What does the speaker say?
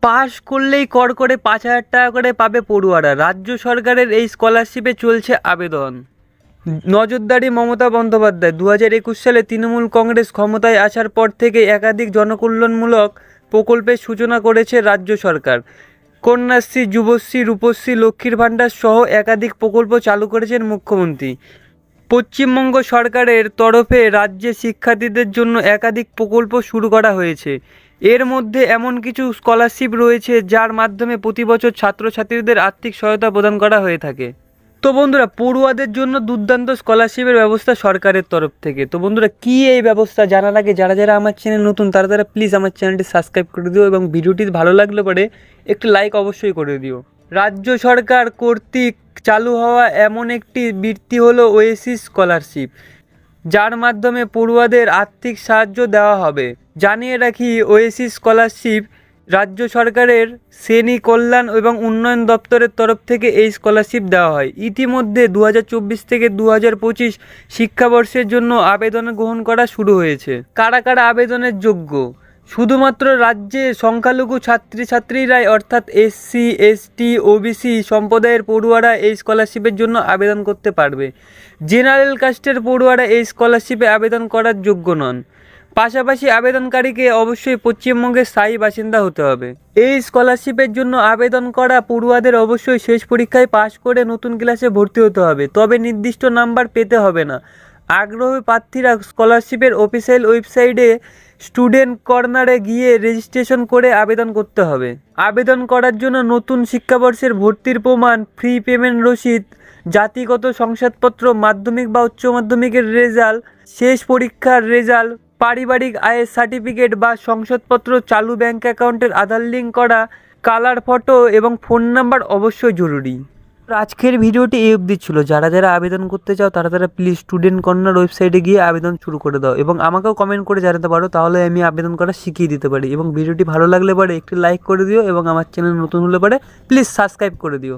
পাশ করলেই করে 5,000 টাকা করে পাবে পড়ুয়ারা। রাজ্য সরকারের এই স্কলারশিপে চলছে আবেদন। নজরদারি মমতা বন্দ্যোপাধ্যায়। 2021 সালে তৃণমূল কংগ্রেস ক্ষমতায় আসার পর থেকে একাধিক জনকল্যাণমূলক প্রকল্পের সূচনা করেছে রাজ্য সরকার। কন্যাশ্রী, যুবশ্রী, রূপশ্রী, লক্ষ্মীর ভাণ্ডার সহ একাধিক প্রকল্প চালু করেছেন মুখ্যমন্ত্রী। পশ্চিমবঙ্গ সরকারের তরফে রাজ্যে শিক্ষার্থীদের জন্য একাধিক প্রকল্প শুরু করা হয়েছে। এর মধ্যে এমন কিছু স্কলারশিপ রয়েছে যার মাধ্যমে প্রতি বছর ছাত্রছাত্রীদের আর্থিক সহায়তা প্রদান করা হয়ে থাকে। তো বন্ধুরা, পড়ুয়াদের জন্য দুর্দান্ত স্কলারশিপের ব্যবস্থা সরকারের তরফ থেকে। তো বন্ধুরা, কী এই ব্যবস্থা জানার আগে যারা যারা আমার চ্যানেল নতুন তারা প্লিজ আমার চ্যানেলটি সাবস্ক্রাইব করে দিও এবং ভিডিওটি ভালো লাগলে পরে একটু লাইক অবশ্যই করে দিও। রাজ্য সরকার কর্তৃক চালু হওয়া এমন একটি বৃত্তি হলো ওয়েসিস স্কলারশিপ, যার মাধ্যমে পড়ুয়াদের আর্থিক সাহায্য দেওয়া হবে। জানিয়ে রাখি, ওয়েসিস স্কলারশিপ রাজ্য সরকারের শ্রেণী কল্যাণ এবং উন্নয়ন দপ্তরের তরফ থেকে এই স্কলারশিপ দেওয়া হয়। ইতিমধ্যে 2024 থেকে 2025 শিক্ষাবর্ষের জন্য আবেদন গ্রহণ করা শুরু হয়েছে। কারা কারা আবেদনের যোগ্য? শুধুমাত্র রাজ্যে সংখ্যালঘু ছাত্রছাত্রীরাই অর্থাৎ এসসি, এসটি, ওবিসি সম্প্রদায়ের পড়ুয়ারা এই স্কলারশিপের জন্য আবেদন করতে পারবে। জেনারেল কাস্টের পড়ুয়ারা এই স্কলারশিপে আবেদন করার যোগ্য নন। পাশাপাশি আবেদনকারীকে অবশ্যই পশ্চিমবঙ্গের স্থায়ী বাসিন্দা হতে হবে। এই স্কলারশিপের জন্য আবেদন করা পড়ুয়াদের অবশ্যই শেষ পরীক্ষায় পাশ করে নতুন ক্লাসে ভর্তি হতে হবে, তবে নির্দিষ্ট নাম্বার পেতে হবে না। আগ্রহী প্রার্থীরা স্কলারশিপের অফিসিয়াল ওয়েবসাইটে স্টুডেন্ট কর্নারে গিয়ে রেজিস্ট্রেশন করে আবেদন করতে হবে। আবেদন করার জন্য নতুন শিক্ষাবর্ষের ভর্তির প্রমাণ, ফ্রি পেমেন্ট রসিদ, জাতিগত শংসাপত্র, মাধ্যমিক বা উচ্চ মাধ্যমিকের রেজাল্ট, শেষ পরীক্ষার রেজাল্ট, পারিবারিক আয়ের সার্টিফিকেট বা শংসাপত্র, চালু ব্যাংক অ্যাকাউন্টের আধার লিঙ্ক করা, কালার ফটো এবং ফোন নাম্বার অবশ্যই জরুরি। আজকের ভিডিওটি এই অবধি ছিল। যারা যারা আবেদন করতে চাও তারা প্লিজ স্টুডেন্ট কর্নার ওয়েবসাইটে গিয়ে আবেদন শুরু করে দাও এবং আমাকেও কমেন্ট করে জানাতে পারো, তাহলে আমি আবেদন করা শিখিয়ে দিতে পারি। এবং ভিডিওটি ভালো লাগলে পরে একটি লাইক করে দিও এবং আমার চ্যানেল নতুন হলে পরে প্লিজ সাবস্ক্রাইব করে দিও।